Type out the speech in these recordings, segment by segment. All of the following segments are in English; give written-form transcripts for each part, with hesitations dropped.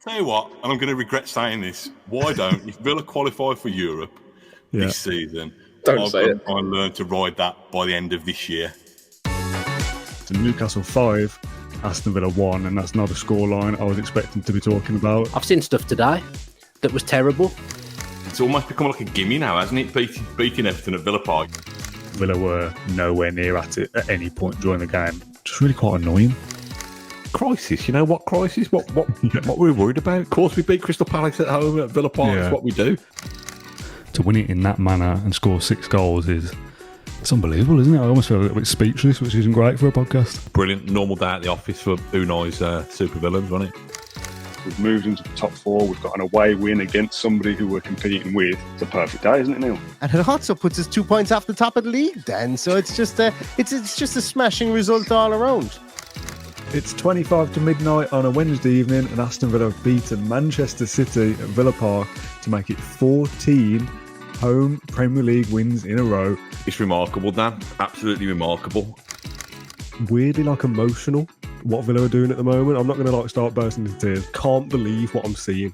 Tell you what, and I'm going to regret saying this. Why don't, if Villa qualify for Europe this season, I've got to try and learn to ride that by the end of this year. So Newcastle 5, Aston Villa 1, and that's not a scoreline I was expecting to be talking about. I've seen stuff today that was terrible. It's almost become like a gimme now, hasn't it? Beating Everton at Villa Park. Villa were nowhere near at it at any point during the game. Just really quite annoying. Crisis, you know what crisis? What we're worried about? Of course, we beat Crystal Palace at home at Villa Park. That's what we do. To win it in that manner and score 6 goals it's unbelievable, isn't it? I almost feel a little bit speechless, which isn't great for a podcast. Brilliant. Normal day at the office for Unai's supervillains, wasn't it? We've moved into the top 4. We've got an away win against somebody who we're competing with. It's a perfect day, isn't it, Neil? And it also puts us 2 points off the top of the league, Dan. So it's just a smashing result all around. It's 25 to midnight on a Wednesday evening, and Aston Villa have beaten Manchester City at Villa Park to make it 14 home Premier League wins in a row. It's remarkable, Dan. Absolutely remarkable. Weirdly, emotional, what Villa are doing at the moment. I'm not going to start bursting into tears. Can't believe what I'm seeing.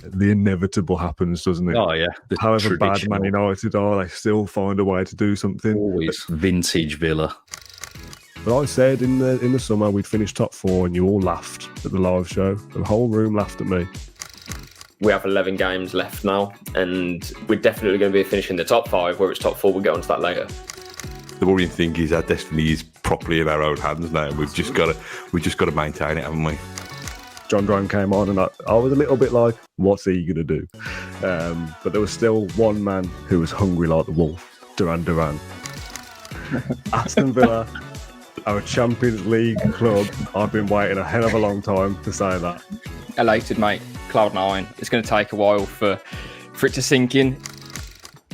The inevitable happens, doesn't it? Oh, yeah. However bad Man United are, they still find a way to do something. Always vintage Villa. But I said in the summer we'd finish top 4 and you all laughed at the live show. The whole room laughed at me. We have 11 games left now, and we're definitely going to be finishing the top 5. Where it's top 4, we'll get onto that later. The worrying thing is our destiny is properly in our own hands now. We've just got to maintain it, haven't we? John Graham came on and I was a little bit like, what's he going to do? But there was still one man who was hungry like the wolf, Duran Duran. Aston Villa, our Champions League club. I've been waiting a hell of a long time to say that. Elated, mate. Cloud 9. It's going to take a while for it to sink in.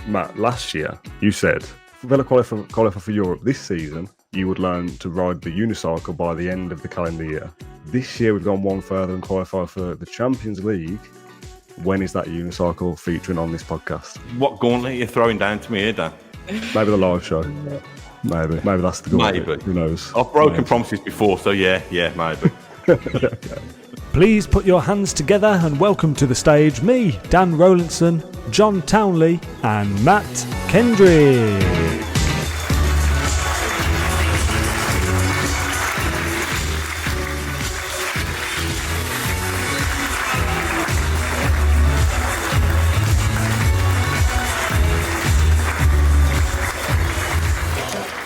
Matt, last year you said Villa qualify for Europe this season, you would learn to ride the Unicycle by the end of the calendar year. This year we've gone one further and qualified for the Champions League. When is that Unicycle featuring on this podcast? What gauntlet are you throwing down to me here, Dan? Maybe the live show. Maybe that's the gauntlet. Maybe. Who knows? I've broken promises before, so yeah, maybe. Please put your hands together and welcome to the stage me, Dan Rolinson, John Townley and Matt Kendrick.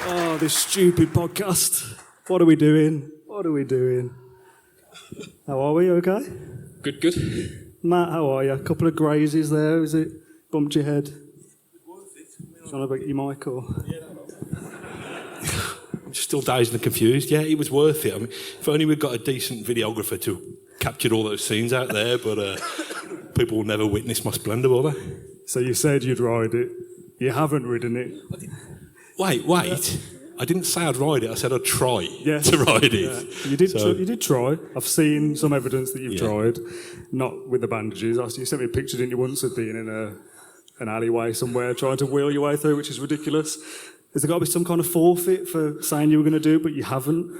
Oh, this stupid podcast. What are we doing? How are we? Okay? Good. Matt, how are you? A couple of grazes there, is it? Bumped your head? Trying to get your mic or? I'm still dazed and confused. Yeah, it was worth it. I mean, if only we'd got a decent videographer to capture all those scenes out there, but people will never witness my splendour, will they? So you said you'd ride it. You haven't ridden it. Wait. I didn't say I'd ride it. I said I'd try to ride it. Yeah. You did try. I've seen some evidence that you've tried, not with the bandages. You sent me a picture, didn't you, once of being in an alleyway somewhere trying to wheel your way through, which is ridiculous. Has there got to be some kind of forfeit for saying you were going to do it, but you haven't?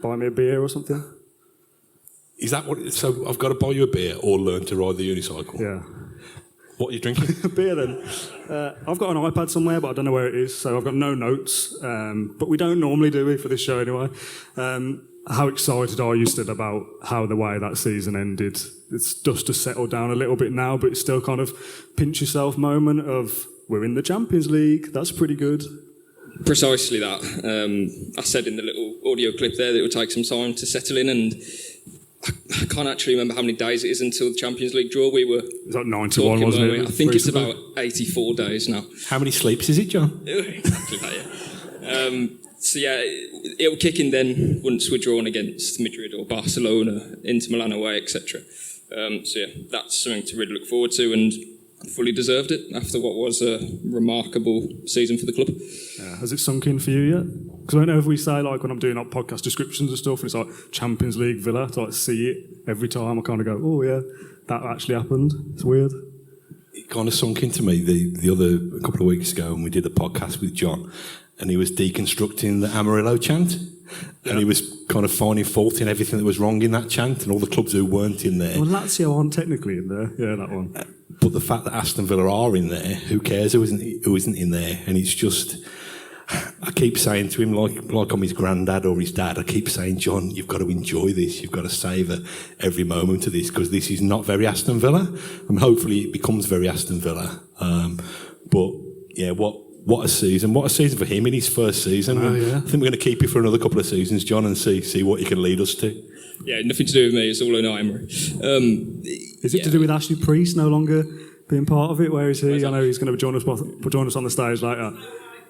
Buy me a beer or something? Is that what? So I've got to buy you a beer or learn to ride the unicycle? Yeah. What are you drinking? A beer then. I've got an iPad somewhere, but I don't know where it is, so I've got no notes. But we don't normally do it for this show anyway. How excited are you still about how the way that season ended? It's just to settle down a little bit now, but it's still kind of pinch yourself moment of we're in the Champions League. That's pretty good. Precisely that. I said in the little audio clip there that it would take some time to settle in, and I can't actually remember how many days it is until the Champions League draw. We were... It's like 91, wasn't it? I think it's about 84 days now. How many sleeps is it, John? Exactly that, yeah. So yeah, it'll kick in then once we're drawn against Madrid or Barcelona, Inter Milan away, etc. So yeah, that's something to really look forward to, and fully deserved it after what was a remarkable season for the club. Has it sunk in for you yet? Because I know if we say, when I'm doing podcast descriptions and stuff, and it's like Champions League Villa, to see it every time, I kind of go, oh yeah, that actually happened. It's weird. It kind of sunk into me the other couple of weeks ago when we did a podcast with John, and he was deconstructing the Amarillo chant. And he was kind of finding fault in everything that was wrong in that chant and all the clubs who weren't in there. Well, Lazio aren't technically in there. Yeah, that one. But the fact that Aston Villa are in there, who cares who isn't in there? And it's just, I keep saying to him, like I'm his granddad or his dad, I keep saying, John, you've got to enjoy this. You've got to savour every moment of this, because this is not very Aston Villa. And hopefully it becomes very Aston Villa. But yeah, what a season. What a season for him in his first season. I think we're going to keep you for another couple of seasons, John, and see what you can lead us to. Yeah, nothing to do with me. It's all Unai Emery. Is it to do with Ashley Priest no longer being part of it? Where is he? I know he's going to join us on the stage later.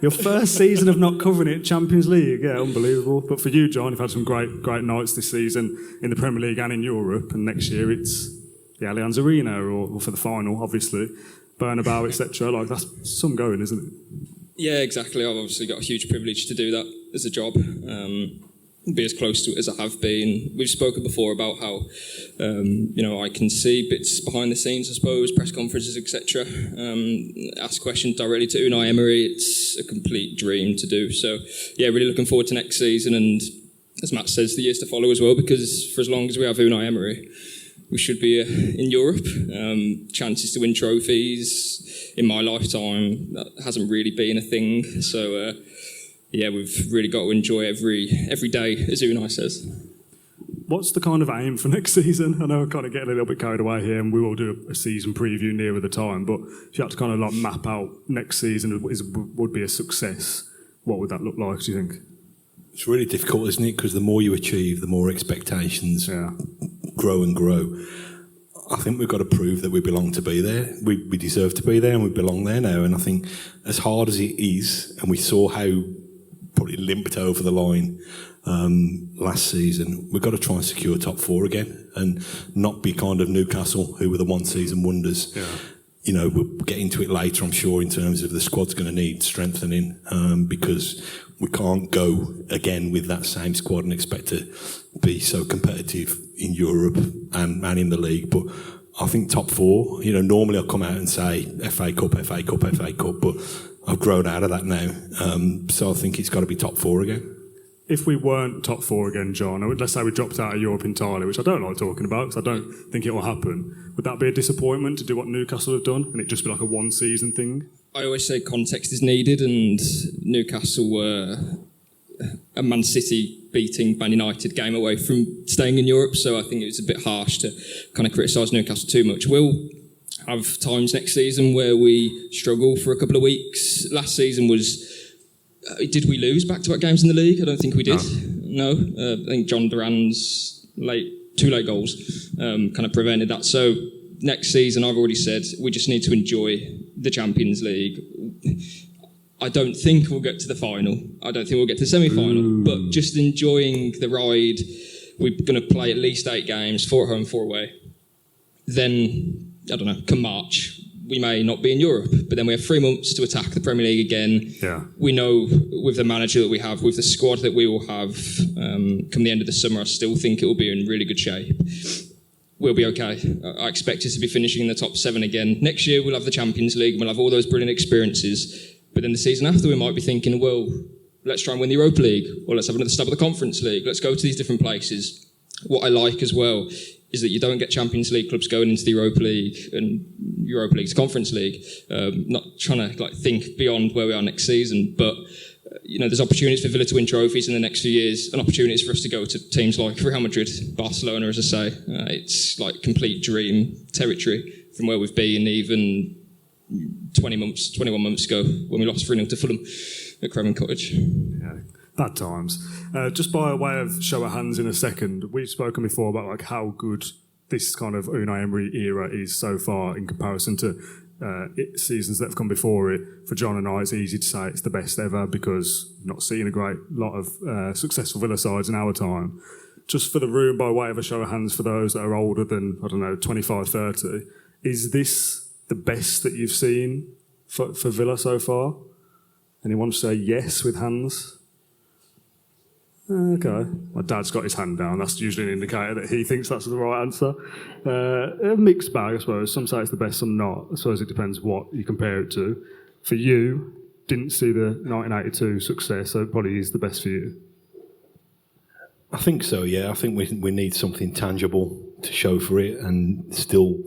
Your first season of not covering it, Champions League, yeah, unbelievable. But for you, John, you've had some great nights this season in the Premier League and in Europe, and next year it's the Allianz Arena, or for the final, obviously, Bernabeu, etc. Like, that's some going, isn't it? Yeah, exactly. I've obviously got a huge privilege to do that as a job. Be as close to it as I have been. We've spoken before about how I can see bits behind the scenes, I suppose, press conferences, etc. Ask questions directly to Unai Emery. It's a complete dream to do. So yeah, really looking forward to next season, and as Matt says, the years to follow as well, because for as long as we have Unai Emery, we should be in Europe. Chances to win trophies in my lifetime, that hasn't really been a thing. So yeah, we've really got to enjoy every day, as Unai says. What's the kind of aim for next season? I know I'm kind of getting a little bit carried away here, and we will do a season preview nearer the time, but if you had to kind of like map out next season would be a success, what would that look like, do you think? It's really difficult, isn't it? Because the more you achieve, the more expectations grow and grow. I think we've got to prove that we belong to be there. We deserve to be there, and we belong there now. And I think as hard as it is, and we saw how probably limped over the line last season, we've got to try and secure top four again, and not be kind of Newcastle, who were the one-season wonders. Yeah. You know, we'll get into it later, I'm sure, in terms of the squad's going to need strengthening, because we can't go again with that same squad and expect to be so competitive in Europe and in the league. But I think top four, normally I'll come out and say FA Cup, but I've grown out of that now. So I think it's got to be top four again. If we weren't top four again, John, let's say we dropped out of Europe entirely, which I don't like talking about because I don't think it will happen, would that be a disappointment to do what Newcastle have done and it just be like a one-season thing? I always say context is needed, and Newcastle were a Man City beating Man United game away from staying in Europe, so I think it was a bit harsh to kind of criticise Newcastle too much. We'll have times next season where we struggle for a couple of weeks. Last season was... did we lose back-to-back games in the league? I don't think we did. No. I think John Duran's two late goals kind of prevented that. So next season, I've already said, we just need to enjoy the Champions League. I don't think we'll get to the final. I don't think we'll get to the semi-final. But just enjoying the ride. We're going to play at least 8 games, 4 at home, 4 away. Then, I don't know, come March, we may not be in Europe, but then we have 3 months to attack the Premier League again. Yeah. We know with the manager that we have, with the squad that we will have, come the end of the summer, I still think it will be in really good shape. We'll be okay. I expect us to be finishing in the top 7 again. Next year we'll have the Champions League and we'll have all those brilliant experiences. But then the season after we might be thinking, well, let's try and win the Europa League, or let's have another stab at the Conference League. Let's go to these different places. What I like as well is that you don't get Champions League clubs going into the Europa League and Europa League's Conference League. Not trying to think beyond where we are next season, but there's opportunities for Villa to win trophies in the next few years, and opportunities for us to go to teams like Real Madrid, Barcelona, as I say. It's like complete dream territory from where we've been even 21 months ago when we lost 3-0 to Fulham at Craven Cottage. Yeah. Bad times. Just by way of show of hands in a second, we've spoken before about how good this kind of Unai Emery era is so far in comparison to seasons that have come before it. For John and I, it's easy to say it's the best ever because we've not seen a great lot of successful Villa sides in our time. Just for the room, by way of a show of hands for those that are older than, 25, 30, is this the best that you've seen for Villa so far? Anyone say yes with hands? Okay. My dad's got his hand down. That's usually an indicator that he thinks that's the right answer. A mixed bag, I suppose. Some say it's the best, some not. I suppose it depends what you compare it to. For you, didn't see the 1982 success, so it probably is the best for you. I think so, yeah. I think we need something tangible to show for it, and still,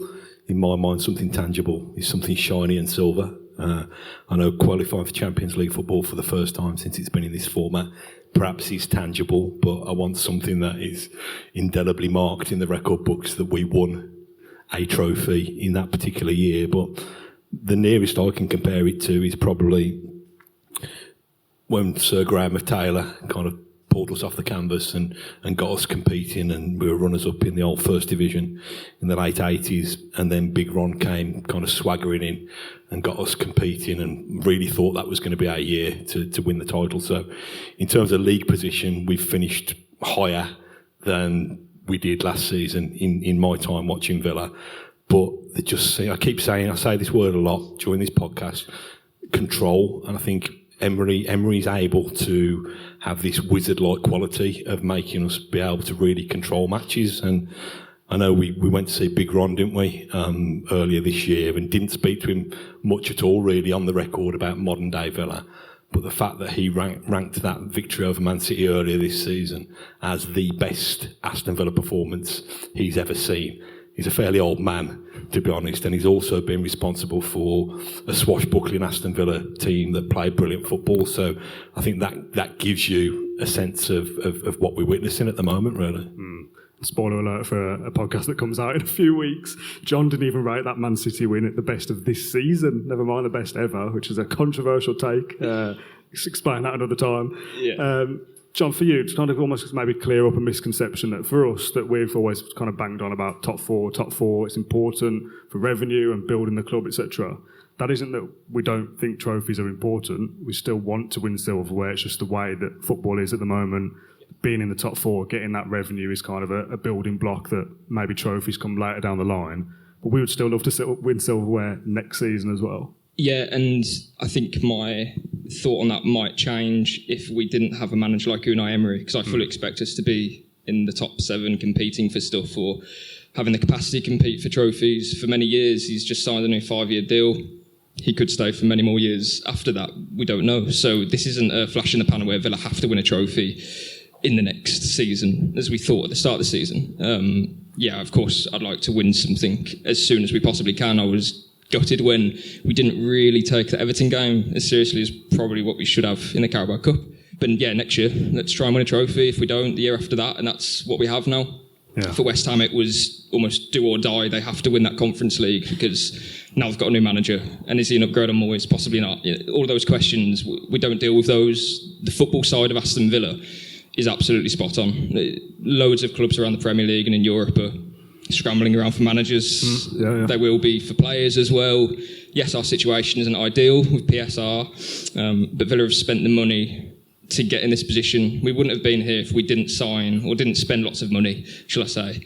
in my mind, something tangible is something shiny and silver. I know qualifying for Champions League football for the first time since it's been in this format perhaps is tangible, but I want something that is indelibly marked in the record books that we won a trophy in that particular year. But the nearest I can compare it to is probably when Sir Graham of Taylor kind of pulled us off the canvas and got us competing, and we were runners-up in the old First Division in the late 80s, and then Big Ron came kind of swaggering in and got us competing, and really thought that was going to be our year to win the title. So in terms of league position, we've finished higher than we did last season in my time watching Villa. But I say this word a lot during this podcast, control, and I think Emery's able to have this wizard-like quality of making us be able to really control matches. And I know we went to see Big Ron, didn't we, earlier this year, and didn't speak to him much at all, really, on the record about modern-day Villa. But the fact that he ranked that victory over Man City earlier this season as the best Aston Villa performance he's ever seen. He's a fairly old man, to be honest, and he's also been responsible for a swashbuckling Aston Villa team that played brilliant football. So I think that gives you a sense of what we're witnessing at the moment, really. Spoiler alert for a podcast that comes out in a few weeks. John didn't even rate that Man City win at the best of this season, never mind the best ever, which is a controversial take. Explain that another time. Yeah. John, for you, to kind of almost maybe clear up a misconception that for us, that we've always kind of banged on about top four, it's important for revenue and building the club, etc. That isn't that we don't think trophies are important. We still want to win silverware. It's just the way that football is at the moment. Being in the top four, getting that revenue is kind of a building block that maybe trophies come later down the line. But we would still love to win silverware next season as well. Yeah, and I think my thought on that might change if we didn't have a manager like Unai Emery, because I fully expect us to be in the top 7 competing for stuff, or having the capacity to compete for trophies. For many years, he's just signed a new 5-year deal. He could stay for many more years after that. We don't know. So this isn't a flash in the pan where Villa have to win a trophy in the next season, as we thought at the start of the season. Yeah, of course, I'd like to win something as soon as we possibly can. I was gutted when we didn't really take the Everton game as seriously as probably what we should have in the Carabao Cup. But yeah, next year, let's try and win a trophy. If we don't, the year after that, and that's what we have now. Yeah. For West Ham, it was almost do or die. They have to win that Conference League because now they've got a new manager. And is he an upgrade on Moyes? Possibly not. All those questions, we don't deal with those. The football side of Aston Villa is absolutely spot on. Loads of clubs around the Premier League and in Europe are scrambling around for managers. They will be for players as well. Yes, our situation isn't ideal with PSR, but Villa have spent the money to get in this position. We wouldn't have been here if we didn't sign or didn't spend lots of money, shall I say,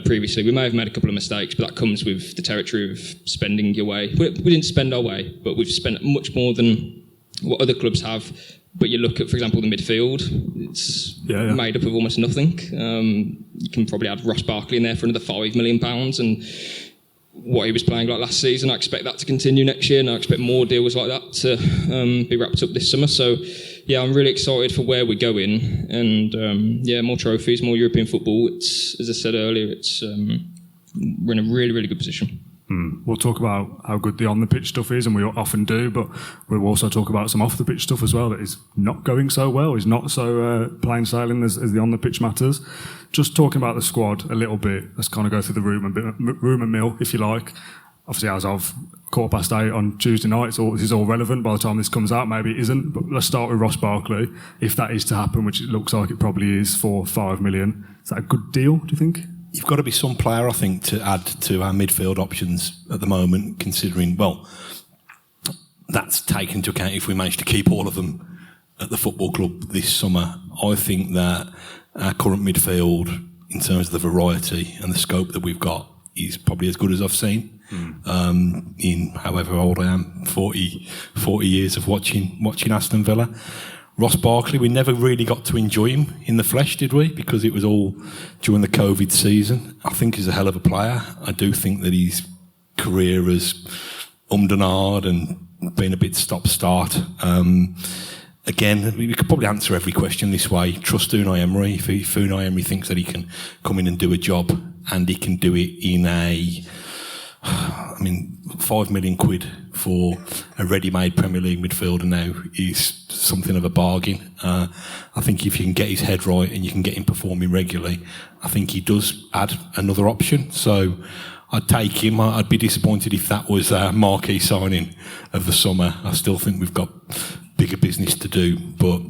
previously. We may have made a couple of mistakes, but that comes with the territory of spending your way. We didn't spend our way, but we've spent much more than what other clubs have. But you look at, for example, the midfield, it's made up of almost nothing. You can probably add Ross Barkley in there for another £5 million, and what he was playing like last season, I expect that to continue next year, and I expect more deals like that to be wrapped up this summer. So, yeah, I'm really excited for where we're going, and more trophies, more European football. It's, as I said earlier, we're in a really, really good position. We'll talk about how good the on-the-pitch stuff is, and we often do, but we'll also talk about some off-the-pitch stuff as well that is not going so well, is not so plain sailing as the on-the-pitch matters. Just talking about the squad a little bit, let's kind of go through the rumour mill, if you like. Obviously, as of 8:15 on Tuesday night, this is all relevant. By the time this comes out, maybe it isn't, but let's start with Ross Barkley. If that is to happen, which it looks like it probably is, for £5 million, is that a good deal, do you think? You've got to be some player, I think, to add to our midfield options at the moment, considering, well, that's taken into account if we manage to keep all of them at the football club this summer. I think that our current midfield, in terms of the variety and the scope that we've got, is probably as good as I've seen in however old I am, 40 years of watching Aston Villa. Ross Barkley, we never really got to enjoy him in the flesh, did we? Because it was all during the COVID season. I think he's a hell of a player. I do think that his career has and ahhed and been a bit stop-start. Again, we could probably answer every question this way. Trust Unai Emery. If Unai Emery thinks that he can come in and do a job, and he can do it in £5 million for a ready-made Premier League midfielder now is something of a bargain. I think if you can get his head right and you can get him performing regularly, I think he does add another option. So I'd take him. I'd be disappointed if that was a marquee signing of the summer. I still think we've got bigger business to do, but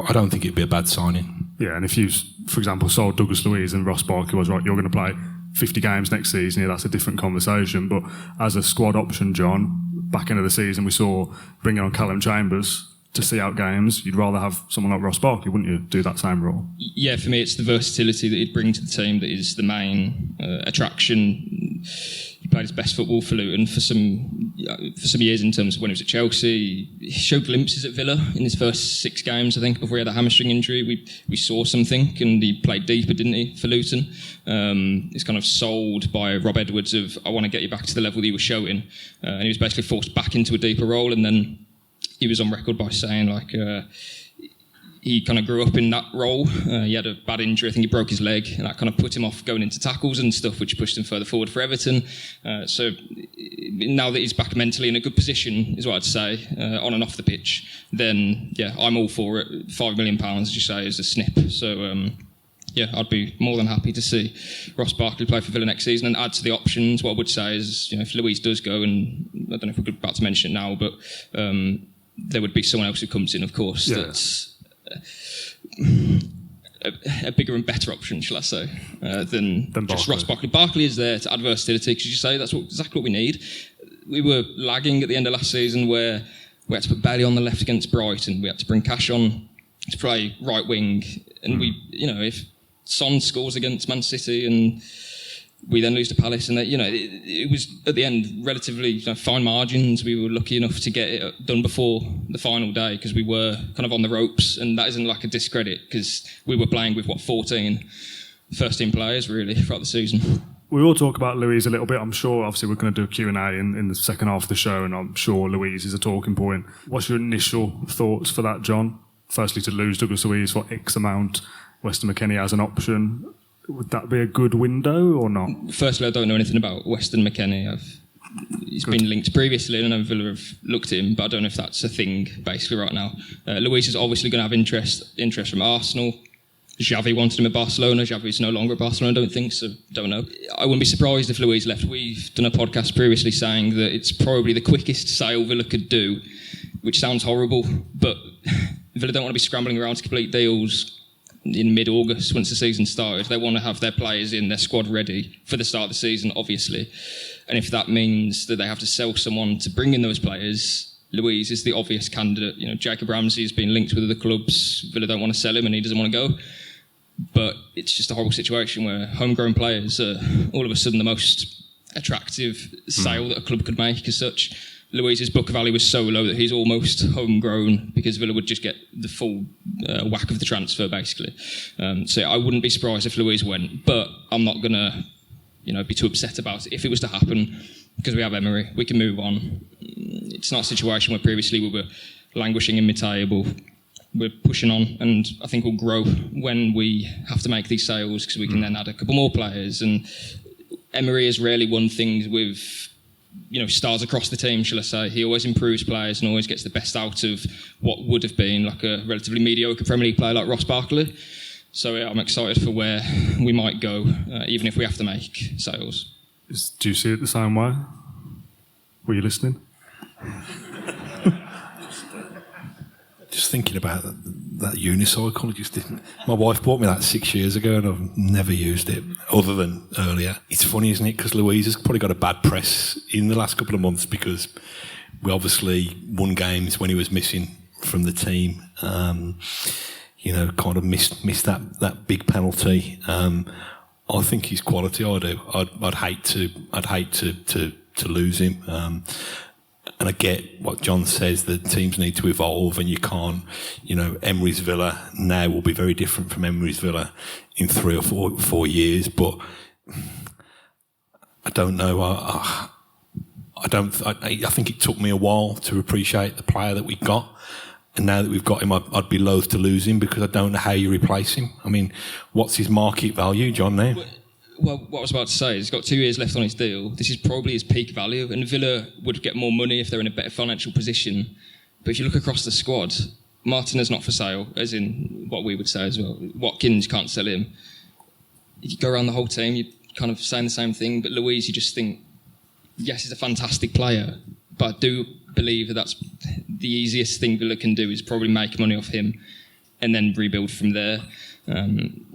I don't think it'd be a bad signing. Yeah, and if you, for example, sold Douglas Luiz and Ross Barkley was right, you're going to play 50 games next season, yeah, that's a different conversation. But as a squad option, John, back into the season, we saw bringing on Callum Chambers to see out games. You'd rather have someone like Ross Barkley, wouldn't you, do that same role? Yeah, for me, it's the versatility that he'd bring to the team that is the main attraction. He played his best football for Luton for some years in terms of when he was at Chelsea. He showed glimpses at Villa in his first 6 games, I think, before he had a hamstring injury. We saw something, and he played deeper, didn't he, for Luton? He's kind of sold by Rob Edwards of, I want to get you back to the level that you were showing. And he was basically forced back into a deeper role, and then he was on record by saying, he kind of grew up in that role. He had a bad injury. I think he broke his leg, and that kind of put him off going into tackles and stuff, which pushed him further forward for Everton. So now that he's back mentally in a good position, is what I'd say, on and off the pitch, then, yeah, I'm all for it. £5 million, as you say, is a snip. So, I'd be more than happy to see Ross Barkley play for Villa next season and add to the options. What I would say is, if Luiz does go, and I don't know if we're about to mention it now, but there would be someone else who comes in, of course, that's a bigger and better option, shall I say, than just Ross Barkley. Barkley is there to add versatility, because you say that's exactly what we need. We were lagging at the end of last season where we had to put Bailey on the left against Brighton. We had to bring Cash on to play right wing. And if Son scores against Man City and we then lose to Palace, and it was at the end relatively fine margins. We were lucky enough to get it done before the final day because we were kind of on the ropes, and that isn't like a discredit because we were playing with 14 first team players really throughout the season. We will talk about Luiz a little bit. I'm sure, obviously, we're going to do a Q&A in the second half of the show, and I'm sure Luiz is a talking point. What's your initial thoughts for that, John? Firstly, to lose Douglas Luiz for X amount, Weston McKennie as an option. Would that be a good window or not? Firstly, I don't know anything about Weston McKennie. He's been linked previously, and I know Villa have looked at him, but I don't know if that's a thing basically right now. Luiz is obviously going to have interest from Arsenal. Xavi wanted him at Barcelona. Xavi's no longer at Barcelona, I don't think, so don't know. I wouldn't be surprised if Luiz left. We've done a podcast previously saying that it's probably the quickest sale Villa could do, which sounds horrible, but Villa don't want to be scrambling around to complete deals in mid-August once the season started. They want to have their players in, their squad ready for the start of the season, obviously. And if that means that they have to sell someone to bring in those players, Luiz is the obvious candidate. Jacob Ramsey has been linked with other clubs. Villa don't want to sell him and he doesn't want to go. But it's just a horrible situation where homegrown players are all of a sudden the most attractive sale that a club could make as such. Luiz's book value was so low that he's almost homegrown because Villa would just get the full whack of the transfer, basically. So I wouldn't be surprised if Luiz went, but I'm not going to be too upset about it if it was to happen because we have Emery. We can move on. It's not a situation where previously we were languishing in mid-table. We're pushing on, and I think we'll grow when we have to make these sales because we can then add a couple more players. And Emery has rarely won things with stars across the team, shall I say. He always improves players and always gets the best out of what would have been like a relatively mediocre Premier League player like Ross Barkley. So I'm excited for where we might go, even if we have to make sales. Do you see it the same way? Were you listening? Just thinking about that unicycle, just didn't. My wife bought me that 6 years ago, and I've never used it other than earlier. It's funny, isn't it? Because Luiz has probably got a bad press in the last couple of months because we obviously won games when he was missing from the team. Kind of missed that big penalty. I think he's quality. I do. I'd hate to lose him. And I get what John says, that teams need to evolve and you can't, Emery's Villa now will be very different from Emery's Villa in 3 or 4 years, but I don't know. I I think it took me a while to appreciate the player that we got. And now that we've got him, I'd be loath to lose him because I don't know how you replace him. I mean, what's his market value, John, now? Well, what I was about to say is he's got 2 years left on his deal. This is probably his peak value, and Villa would get more money if they're in a better financial position. But if you look across the squad, Martinez not for sale, as in what we would say as well. Watkins, can't sell him. You go around the whole team, you're kind of saying the same thing, but Luiz, you just think, yes, he's a fantastic player, but I do believe that that's the easiest thing Villa can do is probably make money off him and then rebuild from there.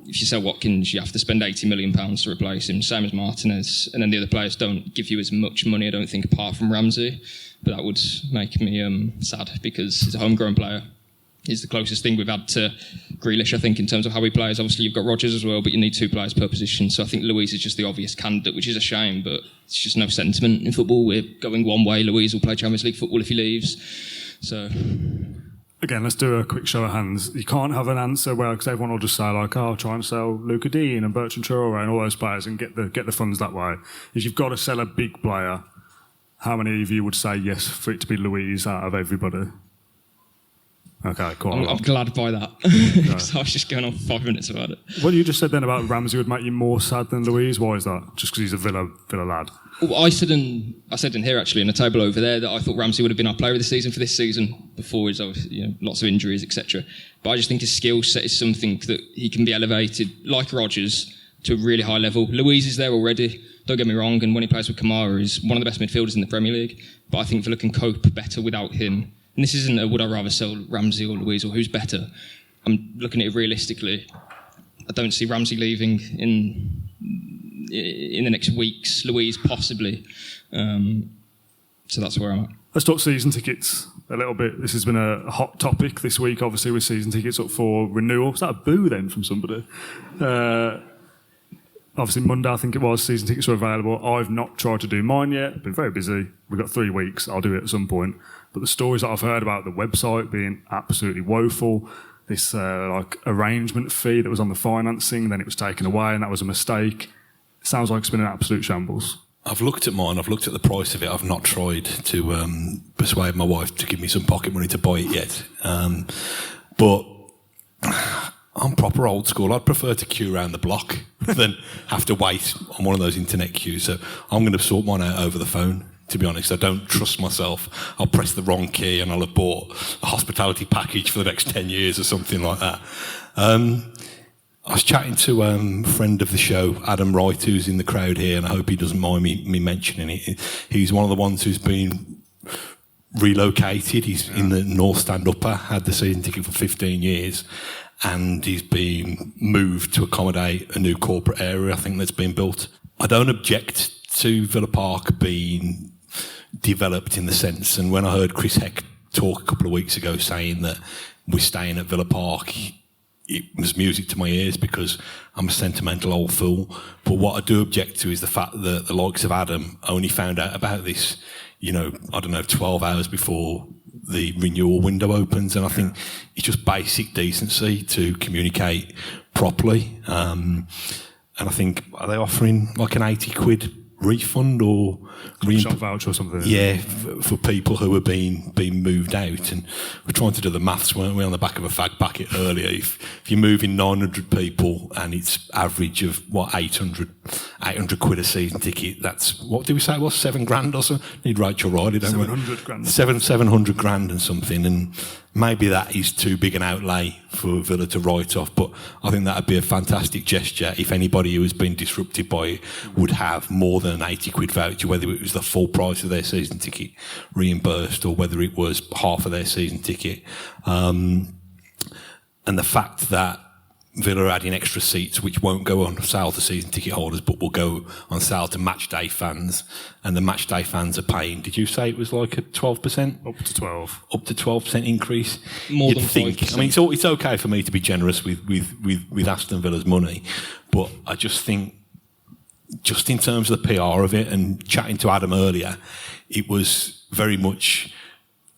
If you sell Watkins, you have to spend £80 million to replace him, same as Martinez, and then the other players don't give you as much money, I don't think, apart from Ramsey. But that would make me sad because he's a homegrown player. He's the closest thing we've had to Grealish, I think, in terms of how he plays. Obviously, you've got Rodgers as well, but you need 2 players per position. So I think Luiz is just the obvious candidate, which is a shame, but it's just no sentiment in football. We're going one way. Luiz will play Champions League football if he leaves. So... Again, let's do a quick show of hands. You can't have an answer where, because everyone will just say like, "Oh, try and sell Luca Dean and Bertrand Traore and all those players and get the funds that way." If you've got to sell a big player, how many of you would say yes for it to be Luiz out of everybody? Okay, cool. I'm glad by that. Because I was just going on for 5 minutes about it. What you just said then about Ramsey would make you more sad than Luiz. Why is that? Just because he's a Villa lad? Well, I said in here actually in a table over there that I thought Ramsey would have been our player of the season for this season before his lots of injuries, etc. But I just think his skill set is something that he can be elevated like Rodgers to a really high level. Luiz is there already. Don't get me wrong, and when he plays with Kamara, he's one of the best midfielders in the Premier League. But I think Villa can cope better without him. And this isn't a would I rather sell Ramsey or Luiz or who's better. I'm looking at it realistically. I don't see Ramsey leaving in the next weeks. Luiz possibly. So that's where I'm at. Let's talk season tickets a little bit. This has been a hot topic this week, obviously, with season tickets up for renewal. Was that a boo then from somebody? Obviously, Monday, I think it was, season tickets were available. I've not tried to do mine yet. Been very busy. We've got 3 weeks. I'll do it at some point. But the stories that I've heard about the website being absolutely woeful, this arrangement fee that was on the financing, then it was taken away, and that was a mistake. It sounds like it's been an absolute shambles. I've looked at mine. I've looked at the price of it. I've not tried to persuade my wife to give me some pocket money to buy it yet. But I'm proper old school. I'd prefer to queue around the block than have to wait on one of those internet queues. So I'm going to sort mine out over the phone. To be honest, I don't trust myself. I'll press the wrong key and I'll have bought a hospitality package for the next 10 years or something like that. I was chatting to a friend of the show, Adam Wright, who's in the crowd here, and I hope he doesn't mind me mentioning it. He's one of the ones who's been relocated. He's in the North Stand Upper, had the season ticket for 15 years, and he's been moved to accommodate a new corporate area, I think, that's been built. I don't object to Villa Park being developed in the sense, and when I heard Chris Heck talk a couple of weeks ago saying that we're staying at Villa Park, it was music to my ears because I'm a sentimental old fool. But what I do object to is the fact that the likes of Adam only found out about this, 12 hours before the renewal window opens. And I think it's just basic decency to communicate properly. And I think, are they offering like an 80 quid refund or shop voucher or something? Yeah, for people who are being moved out. And we're trying to do the maths, weren't we, on the back of a fag packet earlier. If you're moving 900 people and it's average of 800 quid a season ticket, that's, what did we say it was, $7,000 or something? Need Rachel Riley, don't we? 700 grand. 700 grand and something, and maybe that is too big an outlay for Villa to write off, but I think that would be a fantastic gesture if anybody who has been disrupted by it would have more than an 80 quid voucher, whether it was the full price of their season ticket reimbursed or whether it was half of their season ticket. And the fact that Villa are adding extra seats which won't go on sale to season ticket holders but will go on sale to match day fans, and the match day fans are paying, did you say it was like a 12%? Up to 12. Up to 12% increase? More You'd than think. 5%. I mean, it's okay for me to be generous with Aston Villa's money, but I just think, just in terms of the PR of it, and chatting to Adam earlier, it was very much,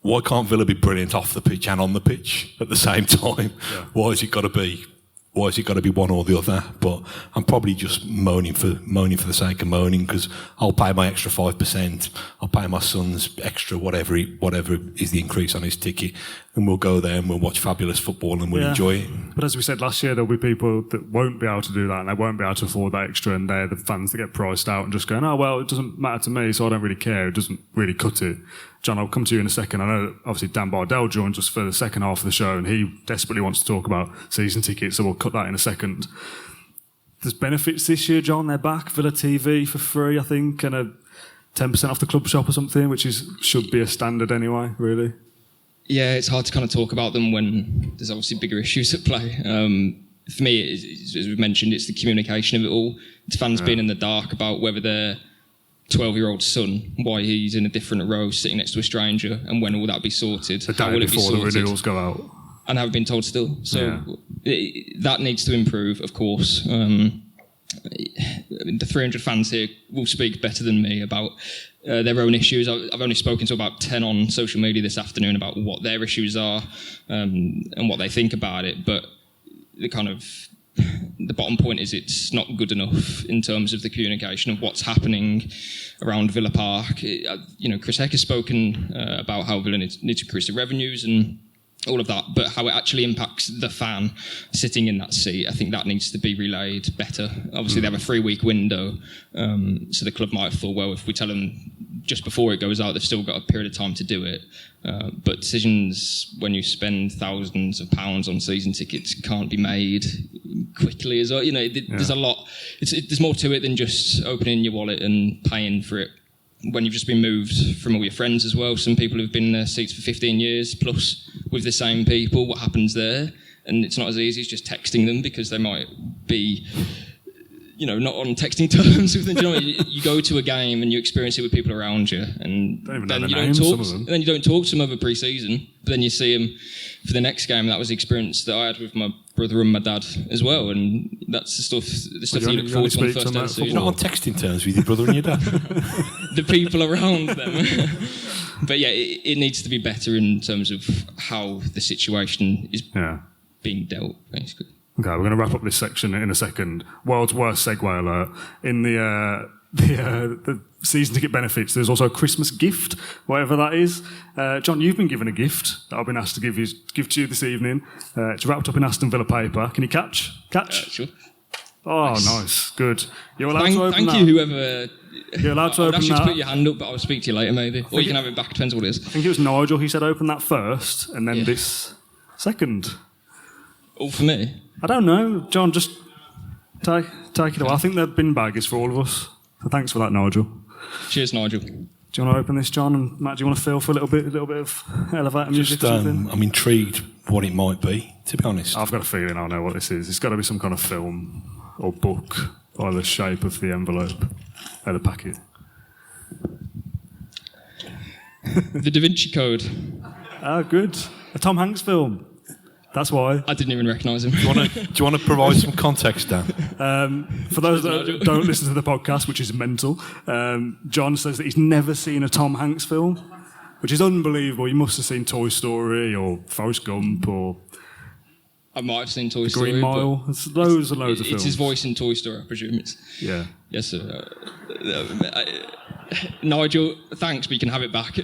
why can't Villa be brilliant off the pitch and on the pitch at the same time? Yeah. Why has it got to be why has it got to be one or the other? But I'm probably just moaning for the sake of moaning, because I'll pay my extra 5%, I'll pay my son's extra whatever is the increase on his ticket, and we'll go there and we'll watch fabulous football and we'll enjoy it. But as we said last year, there'll be people that won't be able to do that, and they won't be able to afford that extra, and they're the fans that get priced out and just going, oh, well, it doesn't matter to me, so I don't really care. It doesn't really cut it. John, I'll come to you in a second. I know that obviously Dan Bardell joins us for the second half of the show, and he desperately wants to talk about season tickets, so we'll cut that in a second. There's benefits this year, John. They're back. Villa TV for free, I think, and a 10% off the club shop or something, which should be a standard anyway, really. Yeah, it's hard to kind of talk about them when there's obviously bigger issues at play. For me, as we mentioned, it's the communication of it all. It's fans being in the dark about whether their 12-year-old son, why he's in a different row sitting next to a stranger, and when will that be sorted? The day before the renewals go out. And haven't been told still. So that needs to improve, of course. The 300 fans here will speak better than me about their own issues. I've only spoken to about 10 on social media this afternoon about what their issues are and what they think about it. But the bottom point is it's not good enough in terms of the communication of what's happening around Villa Park. Chris Heck has spoken about how Villa needs to increase the revenues and all of that, but how it actually impacts the fan sitting in that seat, I think that needs to be relayed better. Obviously, they have a 3-week window, so the club might have thought, well, if we tell them just before it goes out, they've still got a period of time to do it. But decisions when you spend thousands of pounds on season tickets can't be made quickly as well. There's a lot. There's more to it than just opening your wallet and paying for it. When you've just been moved from all your friends as well, some people have been in their seats for 15 years plus with the same people. What happens there? And it's not as easy as just texting them because they might be, not on texting terms with them. Do you know what I mean? You go to a game and you experience it with people around you, and then you don't talk. And then you don't talk to them over pre-season, but then you see them for the next game. That was the experience that I had with my brother and my dad as well, and that's the stuff that you look forward to on the first day of the season. You're not on texting terms with your brother and your dad. The people around them. But yeah, it needs to be better in terms of how the situation is being dealt, basically. Okay, we're going to wrap up this section in a second. World's worst segue alert. In the season ticket benefits, there's also a Christmas gift, whatever that is. John, you've been given a gift that I've been asked to give to you this evening. It's wrapped up in Aston Villa paper. Can you catch? Sure. Oh, nice. Good. You're allowed to open that. Thank you, whoever... You're allowed to open that. I'll actually put your hand up, but I'll speak to you later, maybe. Or you can have it back, depends what it is. I think it was Nigel. He said open that first, and then this second. All for me? I don't know. John, just take it away. I think the bin bag is for all of us. So thanks for that, Nigel. Cheers, Nigel. Do you want to open this, John? And Matt, do you want to feel for a little bit of elevator music or something? I'm intrigued what it might be, to be honest. I've got a feeling I know what this is. It's got to be some kind of film or book by the shape of the envelope or the packet. The Da Vinci Code. Ah, good. A Tom Hanks film. That's why. I didn't even recognise him. Do you want to provide some context, Dan? For those that don't listen to the podcast, which is mental, John says that he's never seen a Tom Hanks film, which is unbelievable. He must have seen Toy Story or Forrest Gump or... I might have seen Toy Story. Green Mile. There's loads and loads of films. It's his voice in Toy Story, I presume. Yeah. Yes, sir. Nigel, thanks, but you can have it back.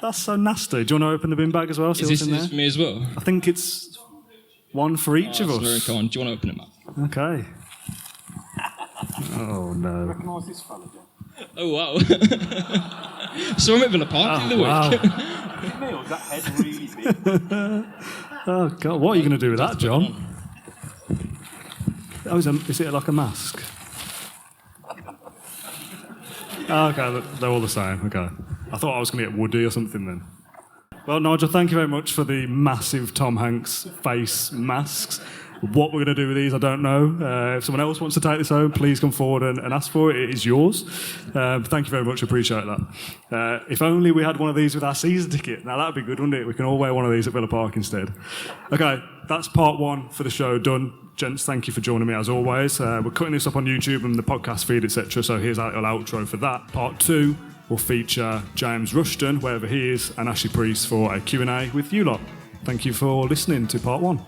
That's so nasty. Do you want to open the bin bag as well? Is this for me as well? I think it's one for each of us. Very kind. Do you want to open it, Matt? Okay. Oh, no. Recognise this fella, John? Oh, wow. Saw him at Villa Park the other week. Was that head really big? Oh, God. What are you going to do with that, John? Oh, is it like a mask? Oh, okay, they're all the same. Okay. I thought I was going to get Woody or something then. Well, Nigel, thank you very much for the massive Tom Hanks face masks. What we're going to do with these, I don't know. If someone else wants to take this home, please come forward and ask for it. It is yours. Thank you very much. I appreciate that. If only we had one of these with our season ticket. Now, that would be good, wouldn't it? We can all wear one of these at Villa Park instead. Okay, that's part one for the show done. Gents, thank you for joining me as always. We're cutting this up on YouTube and the podcast feed, etc. So here's our little outro for that. Part two will feature James Rushton, wherever he is, and Ashley Priest for a Q&A with you lot. Thank you for listening to part one.